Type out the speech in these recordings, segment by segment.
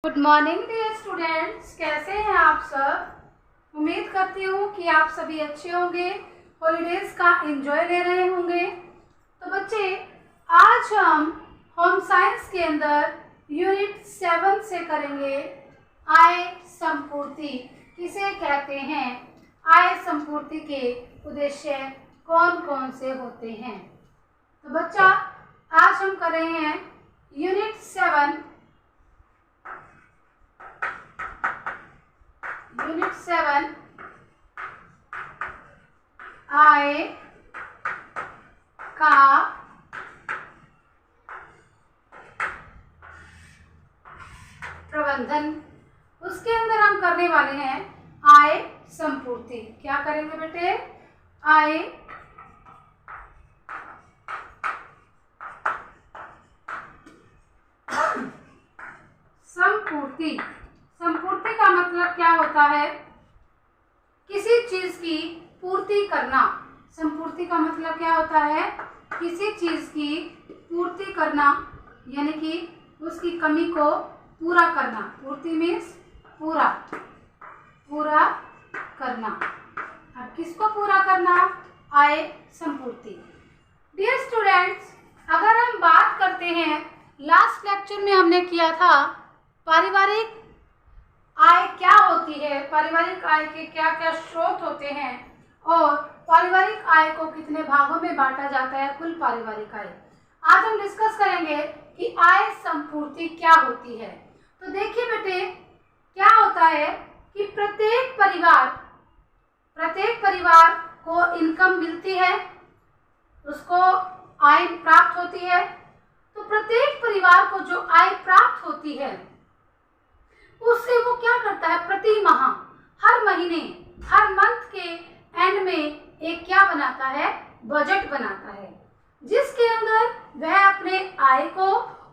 Good morning dear students, कैसे हैं आप सब। उम्मीद करती हूँ कि आप सभी अच्छे होंगे, हॉलीडेज का एंजॉय ले रहे होंगे। तो बच्चे, आज हम होम साइंस के अंदर यूनिट 7 से करेंगे आय संपूर्ति किसे कहते हैं, आय संपूर्ति के उद्देश्य कौन कौन से होते हैं। तो बच्चा, आज हम कर रहे हैं यूनिट 7 आय का प्रबंधन। उसके अंदर हम करने वाले हैं आय संपूर्ति। क्या करेंगे बेटे? आय संपूर्ति। संपूर्ति का मतलब क्या होता है? किसी चीज की पूर्ति करना। संपूर्ति का मतलब क्या होता है? किसी चीज की पूर्ति करना, यानी कि उसकी कमी को पूरा करना। पूर्ति मीन्स पूरा करना। अब किसको पूरा करना? आय संपूर्ति। डियर स्टूडेंट्स, अगर हम बात करते हैं, लास्ट लेक्चर में हमने किया था पारिवारिक आय क्या होती है, पारिवारिक आय के क्या क्या स्रोत होते हैं और पारिवारिक आय को कितने भागों में बांटा जाता है, कुल पारिवारिक आय। आज हम डिस्कस करेंगे कि आय संपूर्ति क्या होती है। तो देखिए बेटे, क्या होता है कि प्रत्येक परिवार को इनकम मिलती है, उसको आय प्राप्त होती है। तो प्रत्येक परिवार को जो आय प्राप्त होती है उससे वो क्या करता है? प्रति माह, हर महीने, हर मंथ के एंड में एक क्या बनाता है? बजट बनाता है, जिसके अंदर वह अपने आय को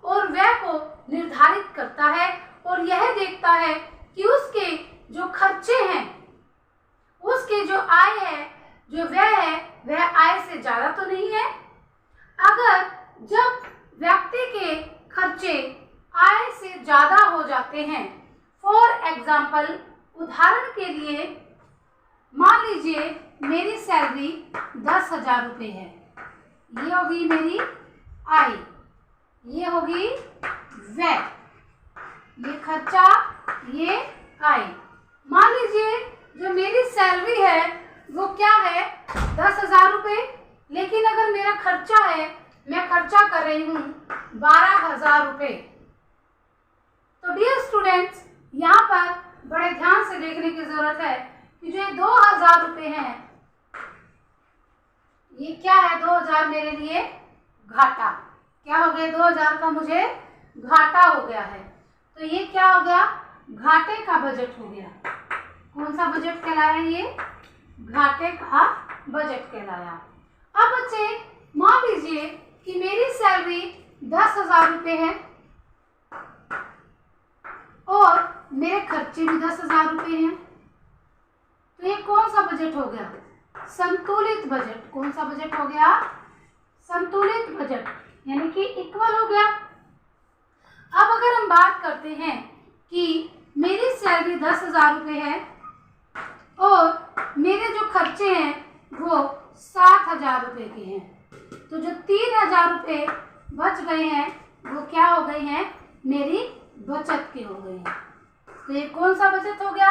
और व्यय को निर्धारित करता है और यह देखता है कि उसके जो खर्चे हैं, उसके जो आय है, जो व्यय है, वह आय से ज्यादा तो नहीं है। अगर जब व्यक्ति के खर्चे आय से ज्यादा हो जाते हैं, फॉर एग्जाम्पल, उदाहरण के लिए मान लीजिए मेरी सैलरी 10,000 रुपये है, ये होगी मेरी आय, ये होगी व्यय, ये खर्चा, ये आय। मान लीजिए जो मेरी सैलरी है वो क्या है? 10,000 रुपये, लेकिन अगर मेरा खर्चा है, मैं खर्चा कर रही हूँ 12,000 रुपये। तो डियर स्टूडेंट्स, यहाँ पर बड़े ध्यान से देखने की जरूरत है कि जो 2,000 रुपये हैं, ये क्या है? 2,000 मेरे लिए घाटा। क्या हो गया? 2,000 का मुझे घाटा हो गया है। तो ये क्या हो गया? घाटे का बजट हो गया। कौन सा बजट कहलाया? ये घाटे का बजट कहलाया। अब बच्चे, मान लीजिए कि मेरी सैलरी 10,000 रुपये है और मेरे खर्चे भी 10,000 रुपये हैं। तो ये कौन सा बजट हो गया? संतुलित बजट। कौन सा बजट हो गया? संतुलित बजट, यानी कि इक्वल हो गया। अब अगर हम बात करते हैं कि मेरी सैलरी 10,000 रुपये है और मेरे जो खर्चे हैं वो 7,000 रुपये के हैं, तो जो 3,000 रुपये बच गए हैं वो क्या हो गए हैं? मेरी बचत के हो गए हैं। तो ये कौन सा बचत हो गया?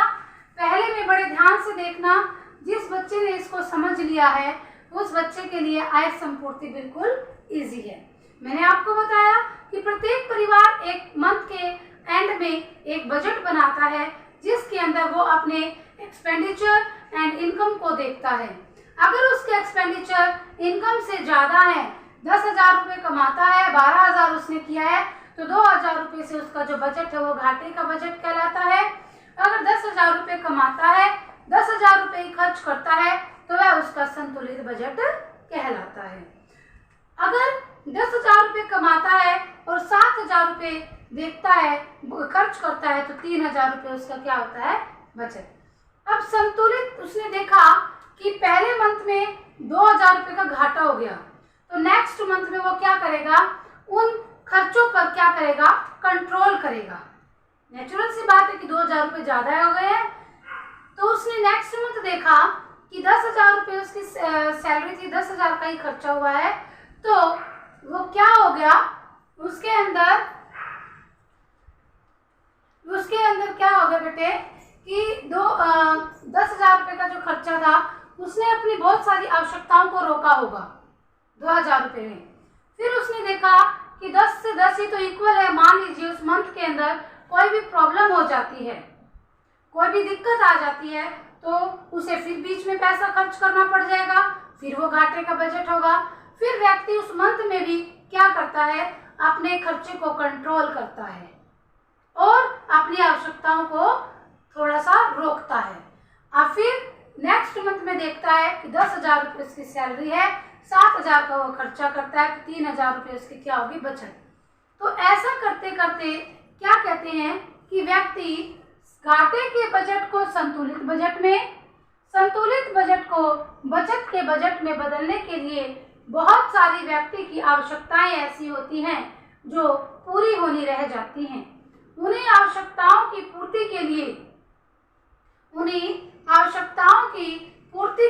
पहले में बड़े ध्यान से देखना, जिस बच्चे ने इसको समझ लिया है उस बच्चे के लिए आय संपूर्ति बिल्कुल इजी है। मैंने आपको बताया कि प्रत्येक परिवार एक मंथ के एंड में एक बजट बनाता है, जिसके अंदर वो अपने एक्सपेंडिचर एंड इनकम को देखता है। अगर उसके एक्सपेंडिचर इनकम से ज्यादा है, 10,000 रुपये कमाता है, 12,000 उसने किया है, तो 2,000 रुपये से उसका जो बजट है वो घाटे का बजट कहलाता है। अगर 10,000 रुपये कमाता है, 10,000 रुपये खर्च करता है, तो वह उसका संतुलित बजट कहलाता है। अगर 10,000 रुपये कमाता है और 7,000 रुपये देखता है, खर्च करता है, तो 3,000 रुपये उसका क्या होता है? बचत। अब संतुलित उसने देखा कि पहले मंथ में 2,000 रुपये का घाटा हो गया, तो नेक्स्ट मंथ में वो क्या करेगा? उन खर्चों पर क्या करेगा? कंट्रोल करेगा। नेचुरल सी बात है कि 2,000 रुपये ज़्यादा हो गए हैं। तो उसने नेक्स्ट मंथ देखा कि 10,000 रुपये उसकी सैलरी थी, 10,000 का ही खर्चा हुआ है। तो वो क्या हो गया, उसके अंदर क्या हो गया बेटे कि 10,000 रुपये का जो खर्चा था उसने अपनी बहुत सारी आवश्यकताओं को रोका होगा 2,000 रुपये में। फिर उसने देखा कि 10 से 10 ही तो इक्वल है। मान लीजिए उस मंथ के अंदर कोई भी प्रॉब्लम हो जाती है, कोई भी दिक्कत आ जाती है, तो उसे फिर बीच में पैसा खर्च करना पड़ जाएगा, फिर वो घाटे का बजट होगा। फिर व्यक्ति उस मंथ में भी क्या करता है, अपने खर्चे को कंट्रोल करता है और अपनी आवश्यकताओं को थोड़ा सा रोकता है। और फिर नेक्स्ट मंथ में देखता है कि 10,000 रुपये उसकी सैलरी है, 7,000 का वो खर्चा करता है, 3,000 रुपये उसकी क्या होगी, बचत। तो ऐसा करते करते क्या कहते हैं कि व्यक्ति घाटे के बजट को संतुलित बजट में, संतुलित बजट को बचत के बजट में बदलने के लिए बहुत सारी व्यक्ति की आवश्यकताएं ऐसी होती हैं जो पूरी होनी रह जाती हैं। उन्हीं आवश्यकताओं की पूर्ति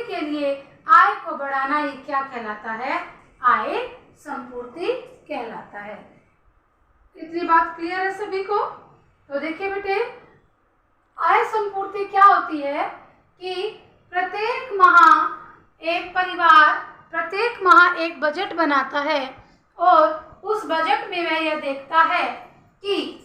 के लिए आय को बढ़ाना ही क्या कहलाता है, आय संपूर्ति कहलाता है। इतनी बात क्लियर है सभी को? तो देखिए बेटे, आय संपूर्ति क्या होती है कि प्रत्येक माह एक बजट बनाता है और उस बजट में वह यह देखता है कि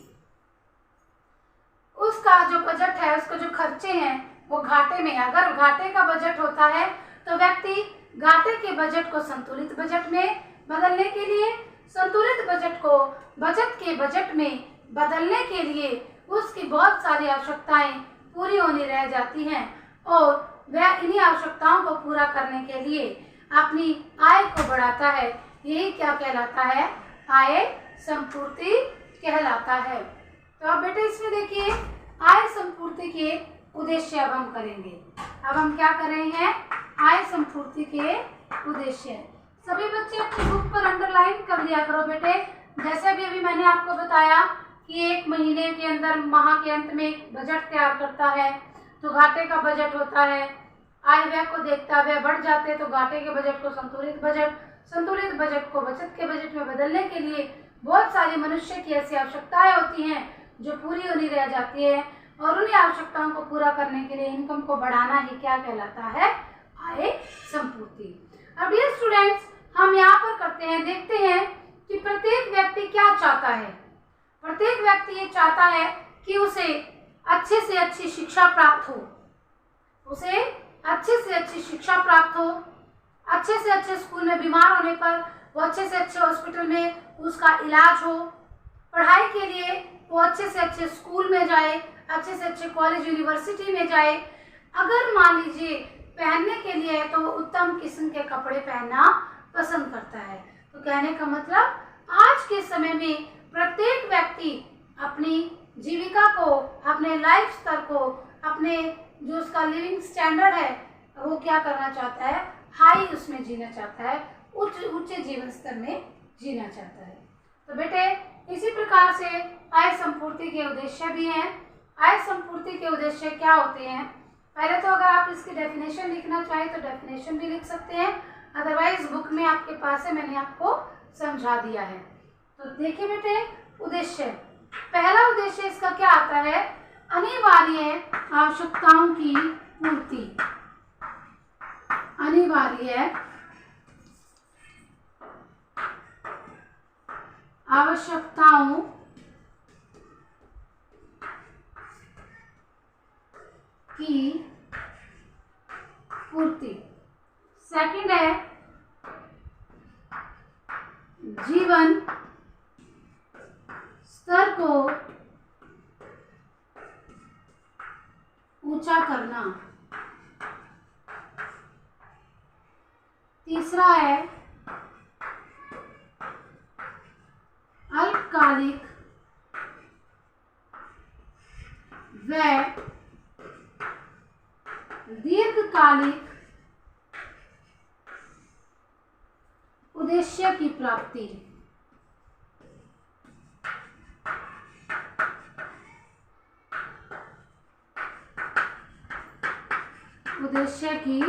उसका जो बजट है, उसको जो खर्चे हैं वो घाटे में, अगर घाटे का बजट होता है तो व्यक्ति घाटे के बजट को संतुलित बजट में बदलने के लिए, संतुलित बजट को बचत के बजट में बदलने के लिए उसकी बहुत सारी आवश्यकताएं पूरी होनी रह जाती हैं और वह इन्हीं आवश्यकताओं को पूरा करने के लिए अपनी आय को बढ़ाता है। यही क्या कहलाता है, आय संपूर्ति कहलाता है। तो अब बेटे इसमें देखिए, आय संपूर्ति के उद्देश्य अब हम करेंगे। अब हम क्या कर रहे हैं, आय संपूर्ति के उद्देश्य। सभी बच्चे अपनी बुक पर अंडरलाइन कर लिया करो बेटे। जैसे भी अभी मैंने आपको बताया कि एक महीने के अंदर, माह के अंत में एक बजट तैयार करता है, तो घाटे का बजट होता है, आय व्यय को देखता है, व्यय बढ़ जाते हैं तो घाटे के बजट को संतुलित बजट, संतुलित बजट को बचत के बजट में बदलने के लिए बहुत सारी मनुष्य की ऐसी आवश्यकताएं होती हैं जो पूरी होनी रह जाती है और उन्हीं आवश्यकताओं को पूरा करने के लिए इनकम को बढ़ाना ही क्या कहलाता है, आय संपूर्ति। अब ये स्टूडेंट्स हम यहाँ पर करते हैं, देखते हैं कि प्रत्येक व्यक्ति क्या चाहता है। प्रत्येक व्यक्ति ये चाहता है कि उसे अच्छे से अच्छी शिक्षा प्राप्त हो, उसे अच्छे से अच्छी शिक्षा प्राप्त हो, अच्छे से अच्छे स्कूल में बीमार होने पर वो अच्छे से अच्छे हॉस्पिटल में उसका इलाज हो, पढ़ाई के लिए वो अच्छे से अच्छे स्कूल में जाए, अच्छे से अच्छे कॉलेज यूनिवर्सिटी में जाए। अगर मान लीजिए पहनने के लिए तो वो उत्तम किस्म के कपड़े पहनना पसंद करता है। तो कहने का मतलब आज के समय में प्रत्येक व्यक्ति अपनी जीविका को, अपने लाइफ स्तर को, अपने जो उसका लिविंग स्टैंडर्ड है वो क्या करना चाहता है, हाई उसमें जीना चाहता है, उच्च जीवन स्तर में जीना चाहता है। तो बेटे इसी प्रकार से आय संपूर्ति के उद्देश्य भी हैं। आय संपूर्ति के उद्देश्य क्या होते हैं? पहले तो अगर आप इसकी डेफिनेशन लिखना चाहें तो डेफिनेशन भी लिख सकते हैं, अदरवाइज बुक में आपके पास है, मैंने आपको समझा दिया है। तो देखिए बेटे, उद्देश्य, पहला उद्देश्य इसका क्या आता है, अनिवार्य आवश्यकताओं की पूर्ति। अनिवार्य आवश्यकताओं की पूर्ति। सेकंड है जीवन स्तर को ऊंचा करना। तीसरा है अल्पकालिक व दीर्घकालिक उद्देश्य की प्राप्ति। उद्देश्य की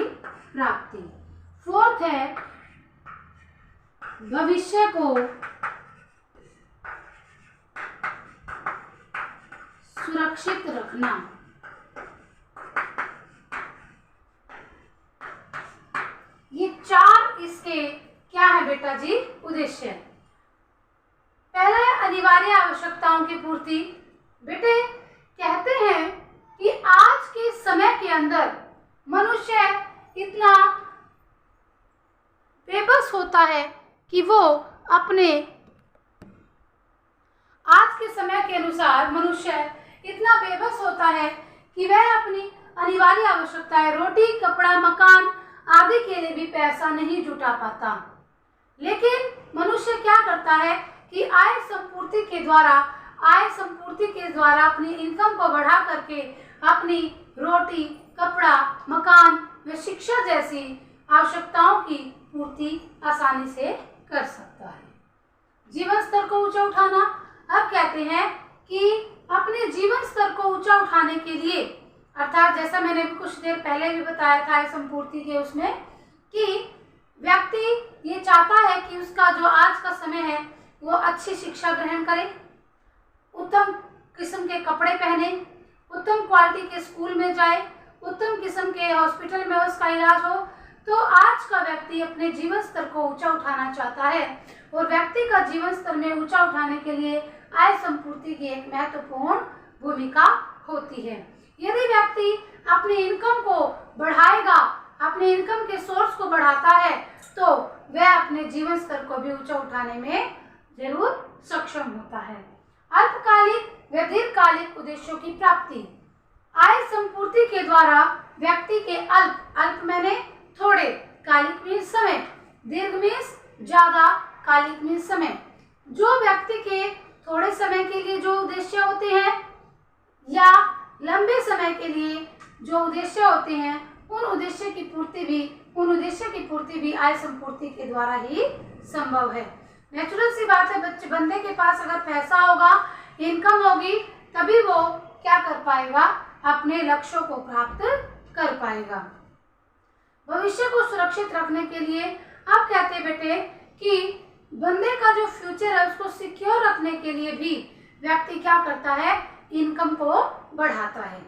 प्राप्ति। फोर्थ है भविष्य को सुरक्षित रखना। ये चार इसके क्या है बेटा जी? उद्देश्य। पहला है अनिवार्य आवश्यकताओं की पूर्ति। बेटे कहते हैं कि आज के समय के अंदर मनुष्य इतना बेबस होता है कि वो अपने आज के समय के अनुसार मनुष्य इतना बेबस होता है कि वह अपनी अनिवार्य आवश्यकताएं रोटी, कपड़ा, मकान आदि के लिए भी पैसा नहीं जुटा पाता। लेकिन मनुष्य क्या करता है कि आय संपूर्ति के द्वारा अपनी इनकम को बढ़ा करके अपनी रोटी, कपड़ा, मकान व शिक्षा जैसी आवश्यकताओं की पूर्ति आसानी से कर सकता है। जीवन स्तर को ऊंचा उठाना। अब कहते हैं कि अपने जीवन स्तर को ऊंचा उठाने के लिए, अर्थात जैसा मैंने कुछ देर पहले भी बताया था इस संपूर्ति के उसमें, कि व्यक्ति ये चाहता है कि उसका जो आज का समय है वो अच्छी शिक्षा ग्रहण करे, उत्तम किस्म के कपड़े पहने, उत्तम क्वालिटी के स्कूल में जाए, उत्तम किस्म के हॉस्पिटल में उसका इलाज हो। तो आज का व्यक्ति अपने जीवन स्तर को ऊंचा उठाना चाहता है और व्यक्ति का जीवन स्तर में ऊंचा उठाने के लिए आय संपूर्ति की एक महत्वपूर्ण भूमिका होती है। यदि व्यक्ति अपनी इनकम को बढ़ाएगा, अपने इनकम के सोर्स को बढ़ाता है, तो वह अपने जीवन स्तर को भी ऊंचा उठाने में जरूर सक्षम होता है। अल्पकालिक व दीर्घकालिक उद्देश्यों की प्राप्ति। आय संपूर्ति के द्वारा व्यक्ति के अल्प मैंने थोड़े, कालिक मीन्स समय, दीर्घ मीन्स ज्यादा, कालिक मीन्स समय। जो व्यक्ति के थोड़े समय के लिए जो उद्देश्य होते हैं या लंबे समय के लिए जो उद्देश्य होते हैं, उन उद्देश्य की पूर्ति भी आय संपूर्ति के द्वारा ही संभव है। नेचुरल सी बात है, बंदे के पास अगर पैसा होगा, इनकम होगी, तभी वो क्या कर पाएगा? अपने लक्ष्यों को प्राप्त कर पाएगा। भविष्य को सुरक्षित रखने के लिए अब कहते हैं बेटे कि बंदे का जो फ्यूचर है उसको सिक्योर रखने के लिए भी व्यक्ति क्या करता है? इनकम को बढ़ाता है।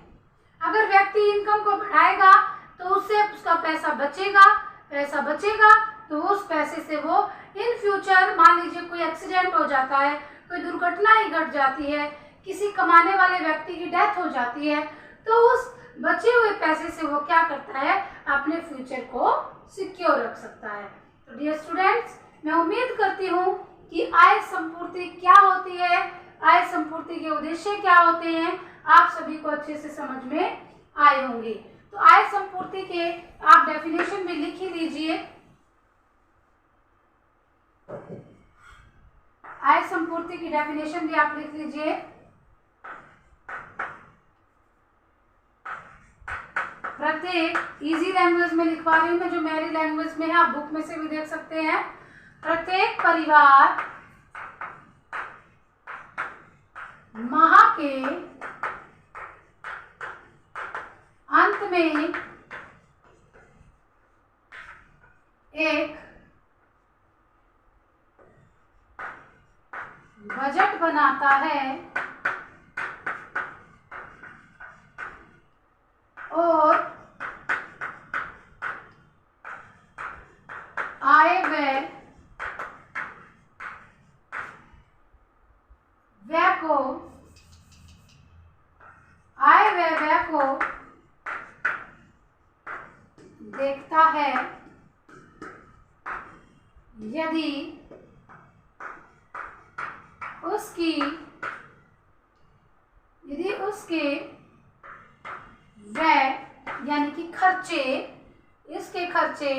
अगर व्यक्ति इनकम को बढ़ाएगा तो उससे उसका पैसा बचेगा तो उस पैसे से वो इन फ्यूचर, मान लीजिए कोई एक्सीडेंट हो जाता है, कोई दुर्घटना ही घट जाती है, किसी कमाने वाले व्यक्ति की डेथ हो जाती है, तो उस बचे हुए पैसे से वो क्या करता है? अपने फ्यूचर को सिक्योर रख सकता है। तो डियर स्टूडेंट्स, मैं उम्मीद करती हूँ कि आय संपूर्ति क्या होती है, आय संपूर्ति के उद्देश्य क्या होते हैं, आप सभी को अच्छे से समझ में आए होंगे। तो आय संपूर्ति के आप डेफिनेशन भी लिख ही लीजिए। आय संपूर्ति की डेफिनेशन भी आप लिख लीजिए। प्रत्येक इजी लैंग्वेज में लिखवा रही हूँ मैं, जो मेरी लैंग्वेज में है, आप बुक में से भी देख सकते हैं। प्रत्येक परिवार माह के अंत में एक बजट बनाता है और आय व्यय को देखता है। यदि उसके व्यय यानी कि इसके खर्चे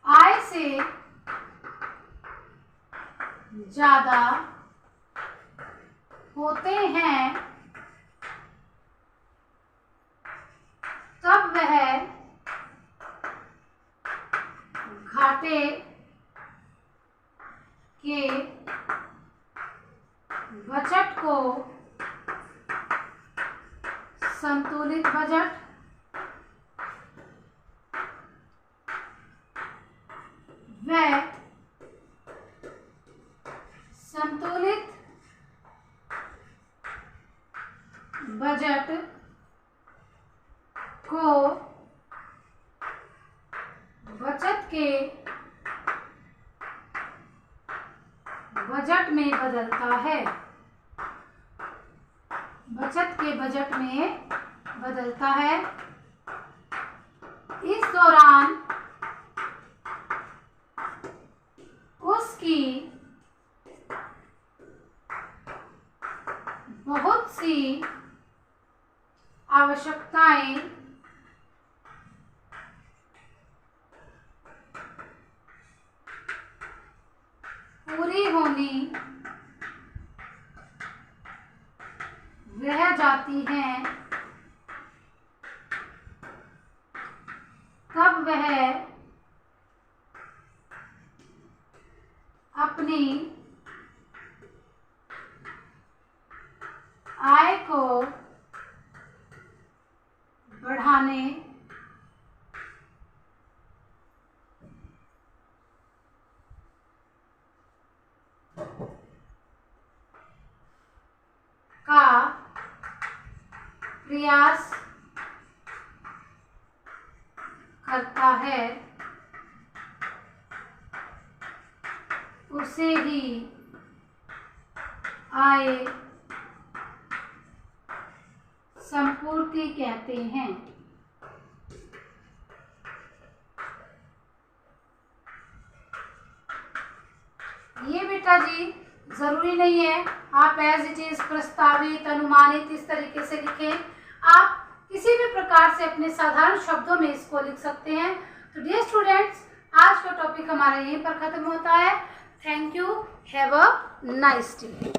आय से ज्यादा होते हैं, तब वह घाटे के बजट को संतुलित बजट व संतुलित बजट को बचत के बजट में बदलता है। बचत के बजट में बदलता है। इस दौरान उसकी बहुत सी आवश्यकताएं पूरी होनी रह जाती हैं, तब वह अपनी आय को बढ़ाने का प्रयास करता है। उसे ही आय संपूर्ति कहते हैं। ये बेटा जी जरूरी नहीं है आप एज इट इज प्रस्तावित अनुमानित इस तरीके से लिखें। आप किसी भी प्रकार से अपने साधारण शब्दों में इसको लिख सकते हैं। तो डियर स्टूडेंट्स, आज का टॉपिक हमारा यहीं पर खत्म होता है। Thank you, have a nice day.